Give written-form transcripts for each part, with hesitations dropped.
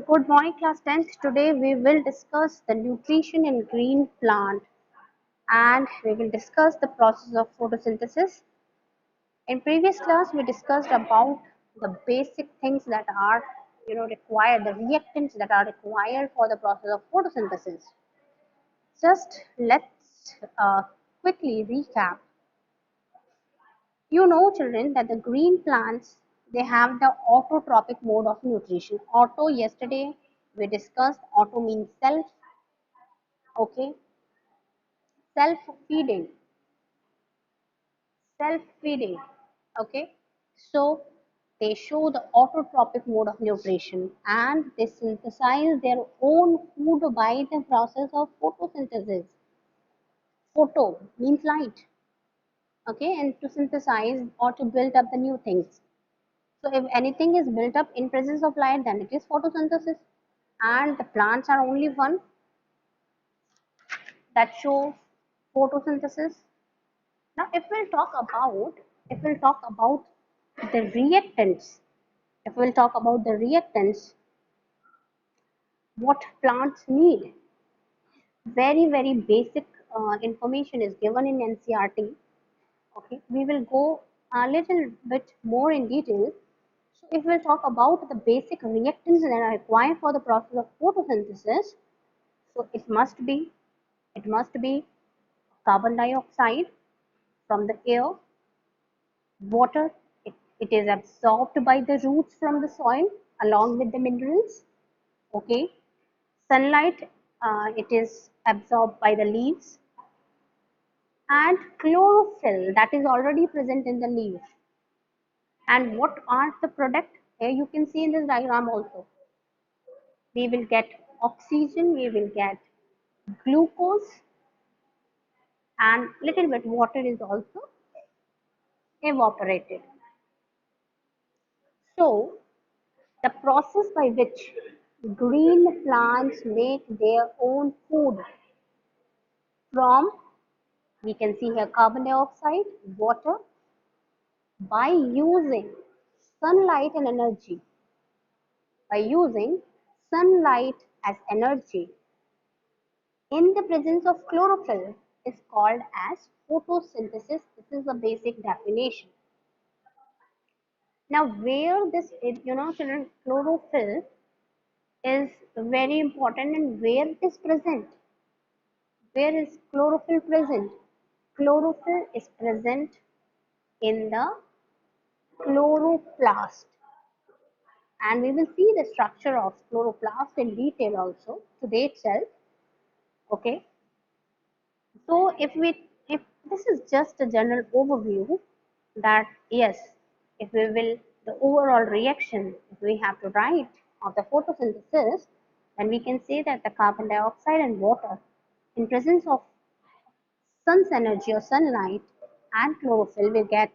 Good morning, class 10th. Today we will discuss the nutrition in green plant and we will discuss the process of photosynthesis. In previous class, we discussed about the basic things that are required, the reactants that are required for the process of photosynthesis. Just let's quickly recap. You know, children, that the green plants they have the autotrophic mode of nutrition. Auto yesterday we discussed auto means self, okay, self feeding, self feeding, okay. So they show the autotrophic mode of nutrition and they synthesize their own food by the process of photosynthesis. Photo means light, okay, and to synthesize or to build up the new things. So if anything is built up in presence of light, then it is photosynthesis. And the plants are only one that show photosynthesis. Now, if we'll talk about the reactants, if we'll talk about the reactants, what plants need, very basic information is given in NCRT. Okay, we will go a little bit more in detail. So if we'll talk about the basic reactants that are required for the process of photosynthesis, so it must be carbon dioxide from the air, water, it is absorbed by the roots from the soil along with the minerals, okay. Sunlight, it is absorbed by the leaves, and chlorophyll that is already present in the leaf. And what are the product? Here you can see in this diagram also. We will get oxygen, we will get glucose, and little bit water is also evaporated. So the process by which green plants make their own food from, we can see here, carbon dioxide, water, by using sunlight and energy, by using sunlight as energy in the presence of chlorophyll is called as photosynthesis. This is the basic definition. Now, where this, children, chlorophyll is very important and where it is present. Where is chlorophyll present? Chlorophyll is present in the chloroplast, and we will see the structure of chloroplast in detail also today itself. Okay, so if this is just a general overview, that yes, if we will the overall reaction, if we have to write of the photosynthesis, then we can say that the carbon dioxide and water in presence of sun's energy or sunlight and chlorophyll, we get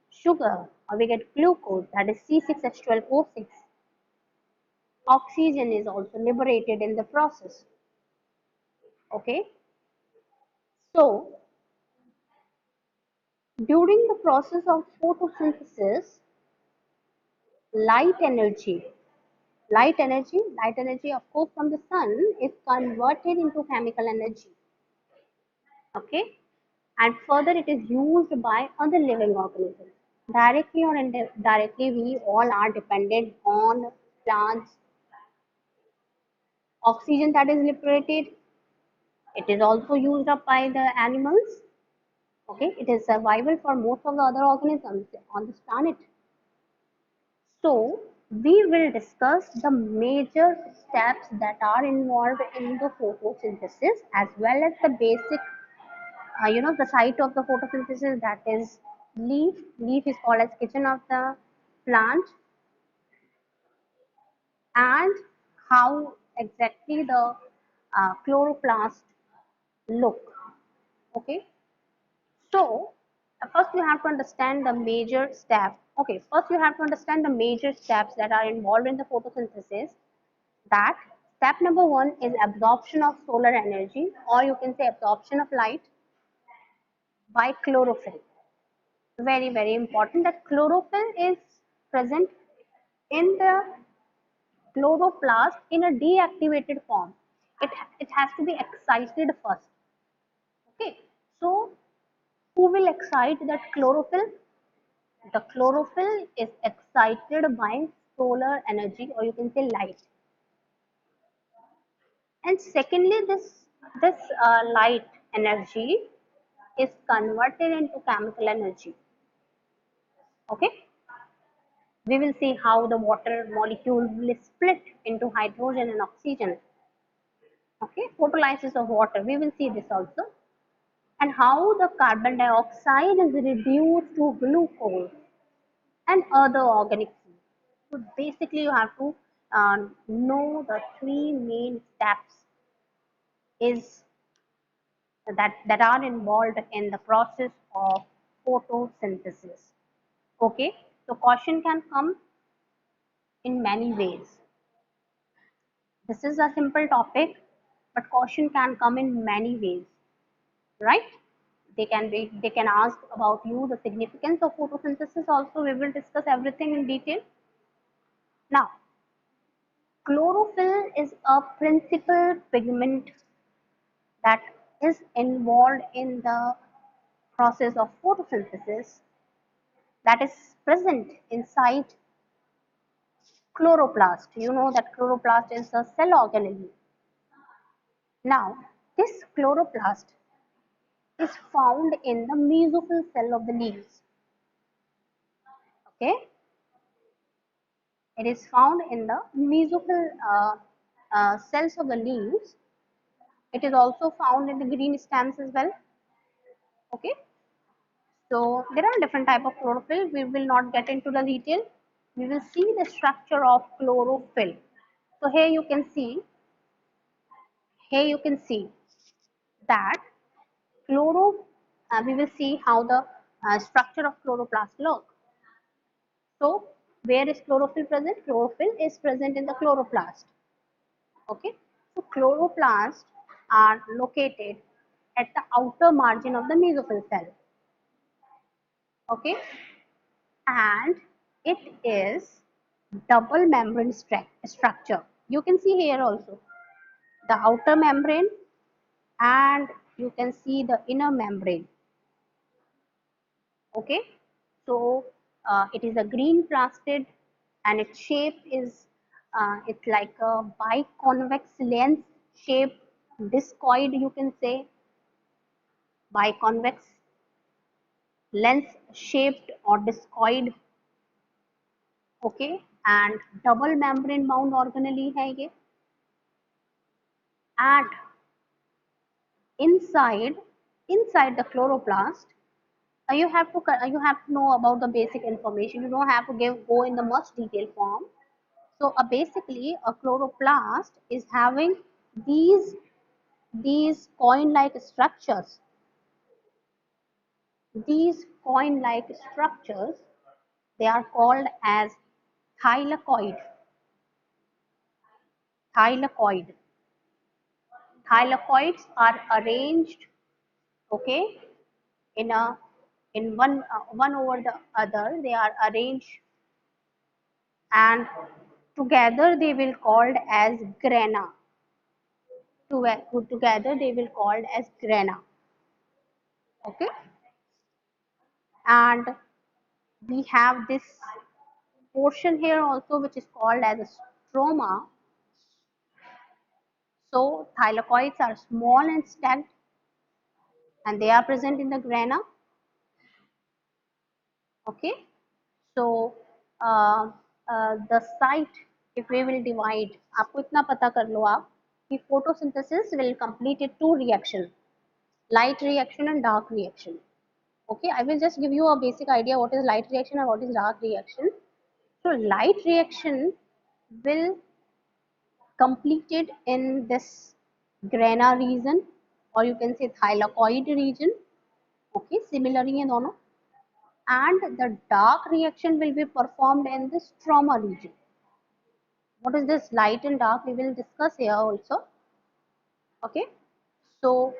sugar or we get glucose, that is C6H12O6. Oxygen is also liberated in the process. Okay, so during the process of photosynthesis, light energy, light energy of course from the sun is converted into chemical energy. Okay, and further it is used by other living organisms. Directly or indirectly, we all are dependent on plants. Oxygen that is liberated, it is also used up by the animals. Okay, it is survival for most of the other organisms on this planet. So we will discuss the major steps that are involved in the photosynthesis as well as the basic, the site of the photosynthesis, that is leaf. Leaf is called as kitchen of the plant, and how exactly the chloroplast look. Okay, so first you have to understand the major step. Okay, first you have to understand the major steps that are involved in the photosynthesis. That step number one is absorption of solar energy, or you can say absorption of light by chlorophyll. Very important that chlorophyll is present in the chloroplast in a deactivated form. It has to be excited first. Okay, so who will excite that chlorophyll? The chlorophyll is excited by solar energy, or you can say light. And secondly, this light energy is converted into chemical energy. Okay, we will see how the water molecule will split into hydrogen and oxygen. Okay, photolysis of water, we will see this also. And how the carbon dioxide is reduced to glucose and other organic food. So basically you have to know the three main steps is that are involved in the process of photosynthesis. Okay, so caution can come in many ways. This is a simple topic, but caution can come in many ways, right? They can ask about you the significance of photosynthesis also. We will discuss everything in detail. Now, chlorophyll is a principal pigment that is involved in the process of photosynthesis, that is present inside chloroplast. You know that chloroplast is a cell organelle. Now, this chloroplast is found in the mesophyll cell of the leaves. Okay, it is found in the mesophyll cells of the leaves. It is also found in the green stems as well. Okay, so there are different type of chlorophyll. We will not get into the detail. We will see the structure of chlorophyll. So here you can see that chloro. We will see how the structure of chloroplast look. So where is chlorophyll present? Chlorophyll is present in the chloroplast. Okay, so chloroplasts are located at the outer margin of the mesophyll cell. Okay, and it is double membrane structure. You can see here also the outer membrane, and you can see the inner membrane. Okay, so it is a green plastid, and its shape is it's like a biconvex lens shape discoid, you can say biconvex lens shaped or discoid. Okay, and double membrane bound organelle है ये. And inside inside the chloroplast, you have to know about the basic information. You don't have to go in the much detailed form. So basically a chloroplast is having these these coin like structures. These coin like structures, they are called as thylakoid. Thylakoid. Thylakoids are arranged, okay, in a in one over the other. They are arranged, and together they will called as grana. Together they will called as grana. Okay, and we have this portion here also, which is called as a stroma. So thylakoids are small and stacked, and they are present in the grana. Okay, so the site, if we will divide, आपको इतना पता कर लो आप कि photosynthesis will complete it two reaction, light reaction and dark reaction. Okay, I will just give you a basic idea what is light reaction and what is dark reaction. So light reaction will completed in this grana region, or you can say thylakoid region. Okay, similarly in दोनों. And the dark reaction will be performed in the stroma region. What is this light and dark? We will discuss here also. Okay, so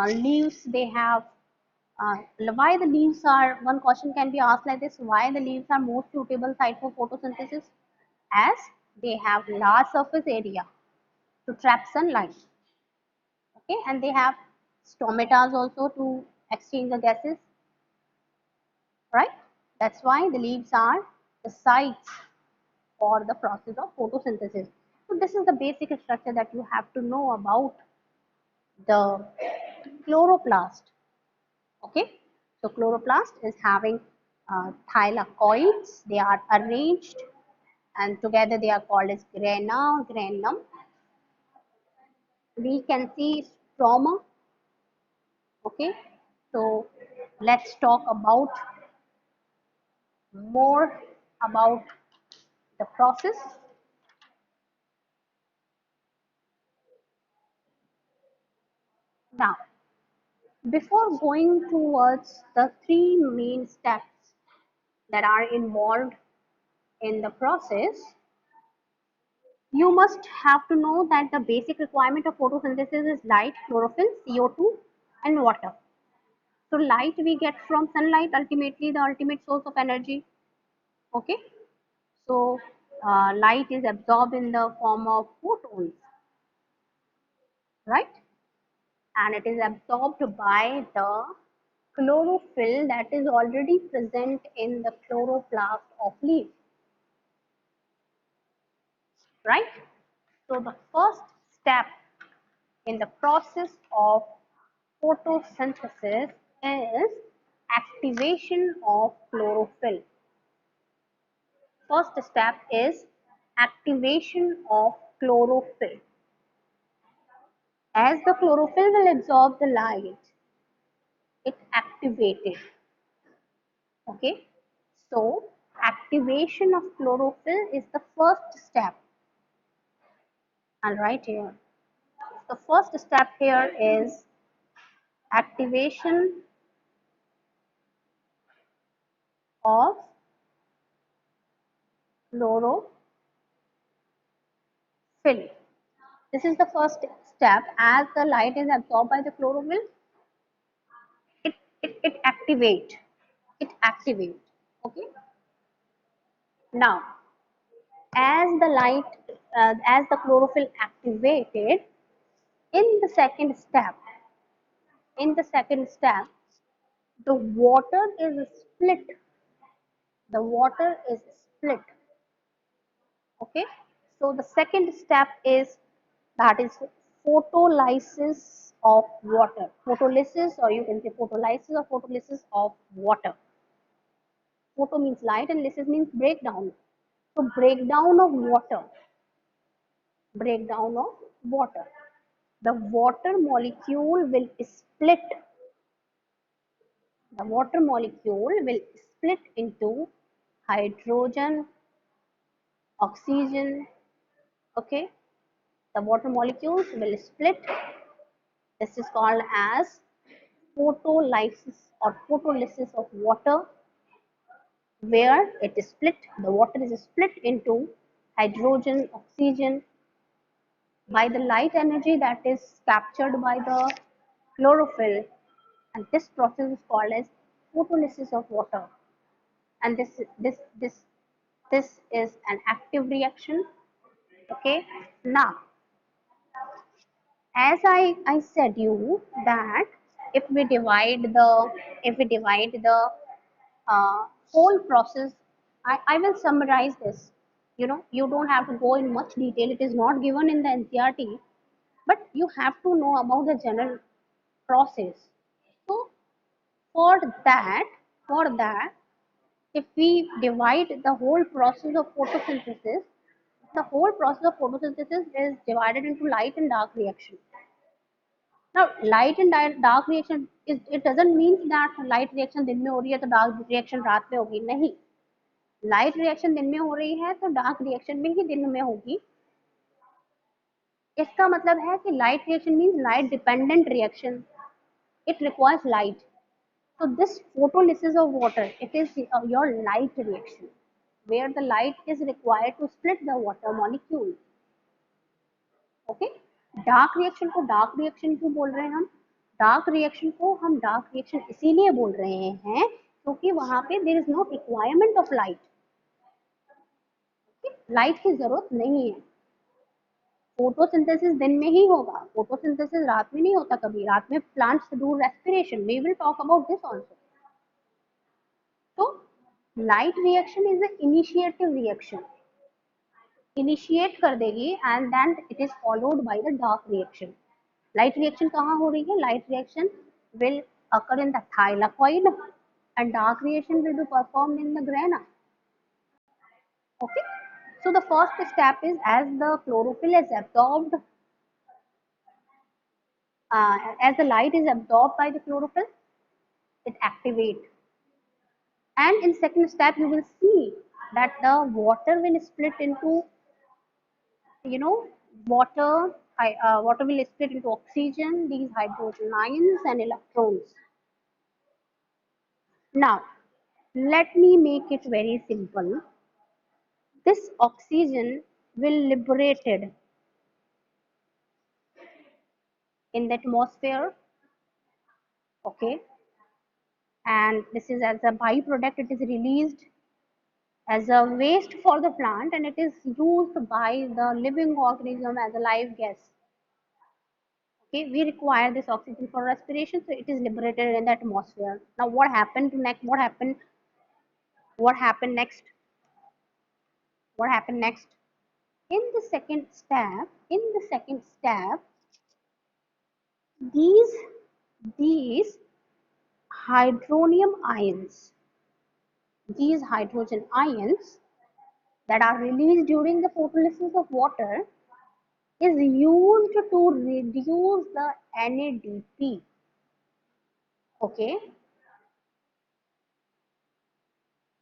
leaves, they have why the leaves are, one question can be asked like this: why the leaves are most suitable site for photosynthesis? as they have large surface area to trap sunlight. Okay, and they have stomatas also to exchange the gases, right? That's why the leaves are the sites for the process of photosynthesis. So this is the basic structure that you have to know about the chloroplast. Okay, so chloroplast is having thylakoids. They are arranged and together they are called as grana, granum. We can see stroma. Okay, so let's talk about more about the process. Now, before going towards the three main steps that are involved in the process, you must have to know that the basic requirement of photosynthesis is light, chlorophyll, CO2, and water. So light we get from sunlight, ultimately the ultimate source of energy. Okay, so light is absorbed in the form of photons, right? And it is absorbed by the chlorophyll that is already present in the chloroplast of leaf, right? So the first step in the process of photosynthesis is activation of chlorophyll. First step is activation of chlorophyll. As the chlorophyll will absorb the light, it activated. Okay, so activation of chlorophyll is the first step. And right here, the first step here is activation of chlorophyll. This is the first step. As the light is absorbed by the chlorophyll, it, it activate. It activates. Okay. Now, as the light, as the chlorophyll activated, in the second step, in the second step, the water is split. The water is split. Okay. So the second step is that is photolysis of water. Photolysis, or you can say photolysis or photolysis of water. Photo means light and lysis means breakdown. So breakdown of water. Breakdown of water. The water molecule will split. The water molecule will split into hydrogen, oxygen. Okay, the water molecules will split. This is called as photolysis or photolysis of water, where it is split, the water is split into hydrogen, oxygen by the light energy that is captured by the chlorophyll, and this process is called as photolysis of water. And this is an active reaction. Okay, now as I said you that if we divide the whole process, I will summarize this. You don't have to go in much detail. It is not given in the NCERT, but you have to know about the general process. So for that, for that, if we divide the whole process of photosynthesis, the whole process of photosynthesis is divided into light and dark reaction. Now, light and dark reaction is, it doesn't mean that light reaction दिन में हो रही है तो dark reaction रात में होगी, नहीं. लाइट रिएक्शन दिन में हो रही है तो डार्क रिएक्शन भी दिन में होगी. इसका मतलब है कि light reaction means light dependent reaction. It requires light. So this photolysis of water, it is your light reaction, where the light is required to split the water molecule. Okay. Dark reaction को dark reaction क्यों बोल रहे हैं हम? Dark reaction को हम dark reaction इसीलिए बोल रहे हैं क्योंकि वहां पे there is no requirement of light. Light की जरूरत नहीं है। फोटोसिंथेसिस दिन में ही होगा, फोटोसिंथेसिस रात में नहीं होता कभी। रात में plants do respiration, we will talk about this also. तो light reaction is a initiative reaction, initiate कर देगी and then it is followed by the dark reaction. Light reaction कहाँ हो रही है? Light reaction will occur in the thylakoid and dark reaction will be performed in the grana. Okay, so the first step is as the chlorophyll is absorbed, as the light is absorbed by the chlorophyll, it activates. And in second step, you will see that the water will split into, you know, water. Water will split into oxygen, these hydrogen ions and electrons. Now, let me make it very simple. This oxygen will liberated in the atmosphere, okay, and this is as a byproduct, it is released as a waste for the plant and it is used by the living organism as a live gas. Okay, we require this oxygen for respiration, so it is liberated in the atmosphere. Now what happened next? What happened next? What happened next? In the second step, these these hydronium ions, these hydrogen ions that are released during the photolysis of water is used to reduce the NADP. Okay,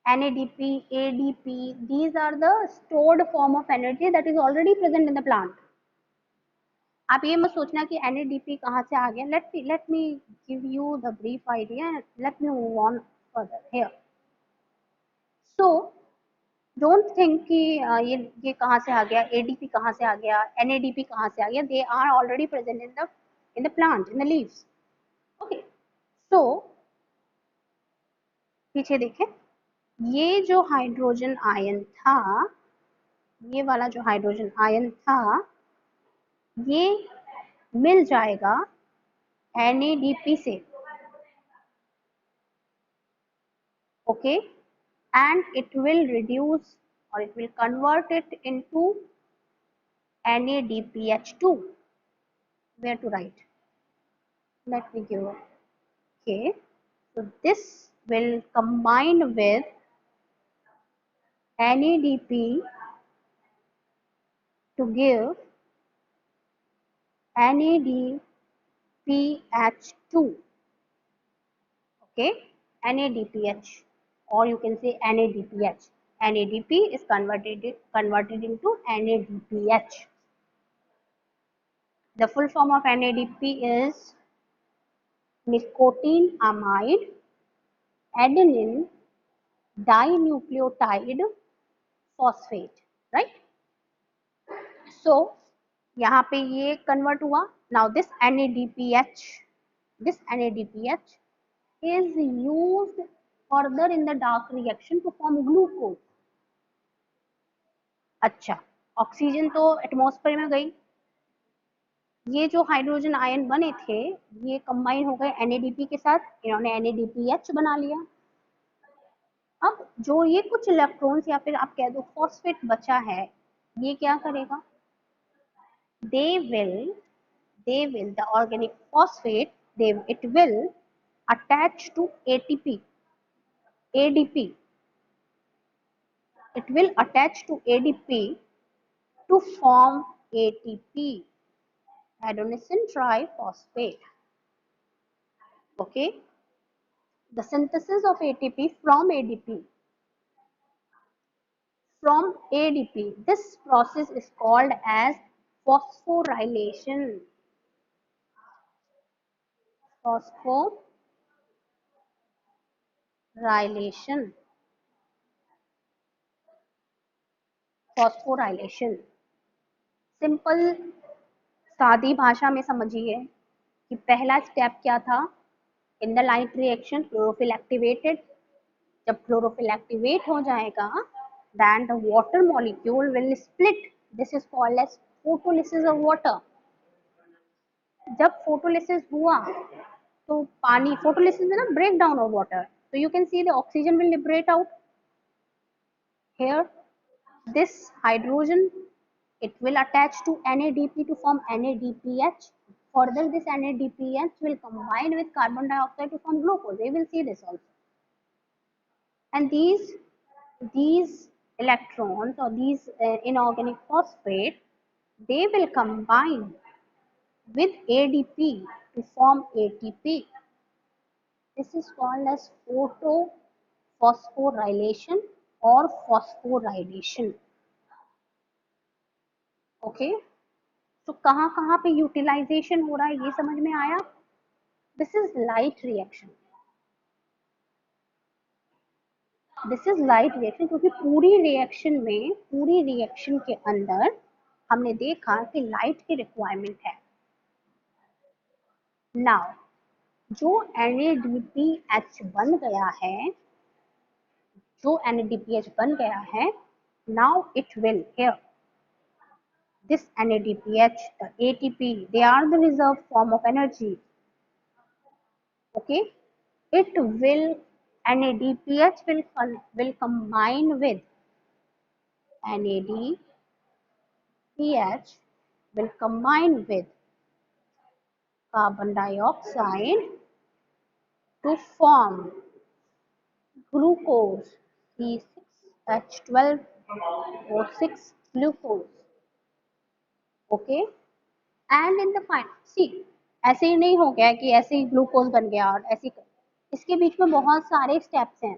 NADP, ADP, these are the stored form of energy that is already present in the plant. आप ये मत सोचना कि NADP कहाँ से आ गया. Let me give you the brief idea. Let me move on further here. So don't think कि ये कहाँ से आ गया, एडीपी कहाँ से आ गया, एनएडीपी कहाँ से आ गया. They are already present in the plant, in the leaves. Okay, so पीछे देखें, ये जो हाइड्रोजन आयन था, ये वाला जो हाइड्रोजन आयन था, ये मिल जाएगा एनएडीपी से. Okay, and it will reduce or it will convert it into NADPH2. Where to write? Let me give. Okay, so this will combine with NADP to give NADPH2. Okay, NADPH, or you can say NADPH. NADP is converted into NADPH. The full form of NADP is nicotine amide adenine dinucleotide phosphate, right? So यहाँ पे ये convert हुआ. Now this NADPH is used further in the dark reaction to form glucose. अच्छा, oxygen तो atmosphere में गई, ये जो हाइड्रोजन आयन बने थे ये कंबाइन हो गए NADP के साथ, इन्होंने NADPH बना लिया. अब जो ये कुछ इलेक्ट्रॉन्स या फिर आप कह दो फॉस्फेट बचा है, ये क्या करेगा? they will the organic phosphate, it will attach to ADP. It will attach to ADP to form ATP, adenosine triphosphate. Okay, the synthesis of ATP from ADP. This process is called as phosphorylation. Phosphorylation. Simple सादी भाषा में समझिए कि पहला step क्या था. In the light reaction chlorophyll activated. जब chlorophyll activate हो जाएगा then the water molecule will split. This is called as photolysis of water. जब photolysis हुआ तो पानी photolysis है ना, break down of water, so you can see the oxygen will liberate out here. This hydrogen, it will attach to NADP to form NADPH. Further, this NADPH will combine with carbon dioxide to form glucose. We will see this also. And these electrons or these inorganic phosphate, they will combine with ADP to form ATP. This is called as photophosphorylation or phosphorylation. Okay. तो कहाँ कहाँ पे utilisation हो रहा है ये समझ में आया. This is light reaction. This is light reaction क्योंकि पूरी रिएक्शन के अंदर हमने देखा कि लाइट की रिक्वायरमेंट है. नाउ जो NADPH बन गया है, जो NADPH बन गया है, now it will hear this NADPH, the ATP, they are the reserve form of energy. Okay, it will NADPH will combine with NADPH will combine with carbon dioxide to form glucose, C6H12O6 glucose. Okay, and in the final, see, ऐसे ही नहीं हो गया कि ऐसे ही glucose बन गया और ऐसे इसके बीच में बहुत सारे स्टेप्स हैं.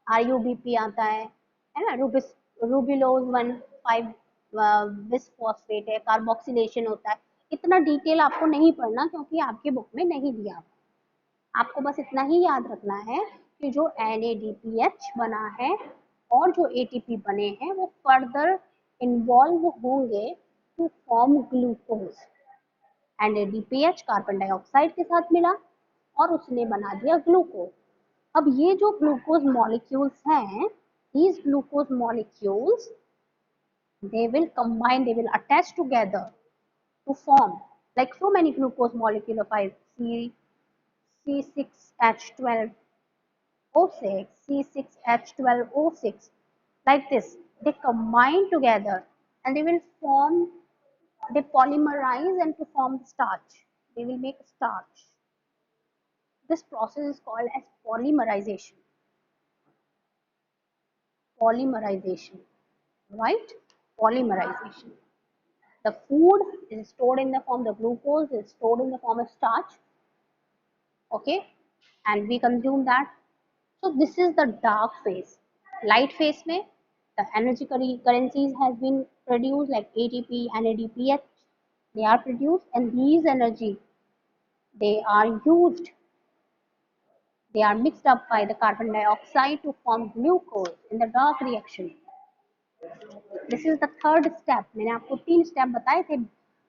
RUBP आता है ना, रूबिलोज 1,5 बिसफॉस्फेट है, कार्बोक्सिलेशन होता है. इतना डिटेल आपको नहीं पढ़ना क्योंकि आपके बुक में नहीं दिया. आपको बस इतना ही याद रखना है कि जो NADPH बना है और जो ATP बने हैं वो फर्दर इन्वॉल्व होंगे to form glucose. NADPH carbon dioxide के साथ मिला और उसने बना दिया ग्लूकोज. अब ये जो ग्लूकोज मॉलिक्यूल्स हैं, these glucose molecules, they will combine, they will attach together to form like so many glucose molecule of C6H12O6, C6H12O6, like this. They combine together and they will form, they polymerize and to form starch. They will make starch. This process is called as polymerization. Polymerization, right? Polymerization. The food is stored in the form, the glucose is stored in the form of starch. Okay, and we consume that. So this is the dark phase. Light phase में the energy currencies has been produced like ATP and NADPH. They are produced and these energy, they are used, they are mixed up by the carbon dioxide to form glucose in the dark reaction. This is the third step. मैंने आपको 3 step बताए थे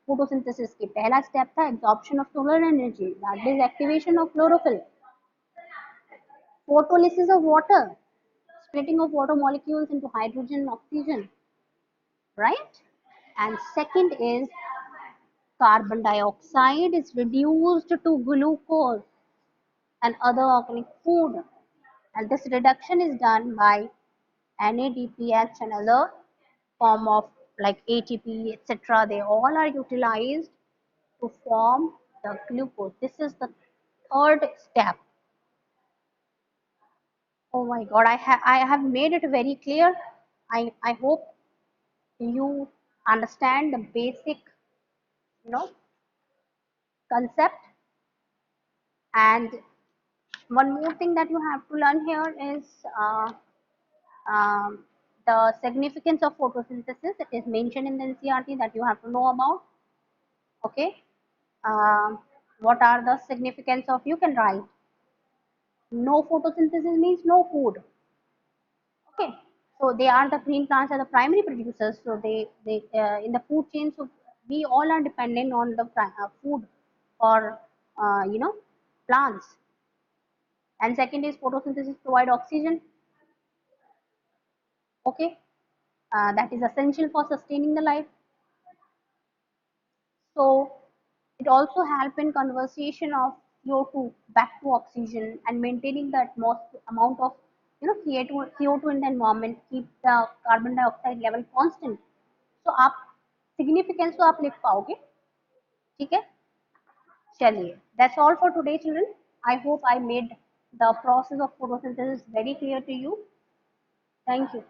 photosynthesis के. पहला step था absorption of solar energy, that is activation of chlorophyll. Photolysis of water, splitting of water molecules into hydrogen and oxygen, right? And second is carbon dioxide is reduced to glucose and other organic food, and this reduction is done by NADPH and other form of like ATP, etc. They all are utilized to form the glucose. This is the third step. Oh my God, I have made it very clear. I hope you understand the basic, concept. And one more thing that you have to learn here is um, the significance of photosynthesis. It is mentioned in the NCERT that you have to know about. Okay. What are the significance of, you can write, no photosynthesis means no food. Okay, so they are, the green plants are the primary producers, so they in the food chain, so we all are dependent on the food for plants. And second is photosynthesis provide oxygen. Okay, that is essential for sustaining the life. So it also help in conversion of CO2 back to oxygen and maintaining the amount of CO2 in the environment, keep the carbon dioxide level constant. So आप significance तो आप लिख पाओगे, ठीक है? चलिए, that's all for today, children. I hope I made the process of photosynthesis very clear to you. Thank you.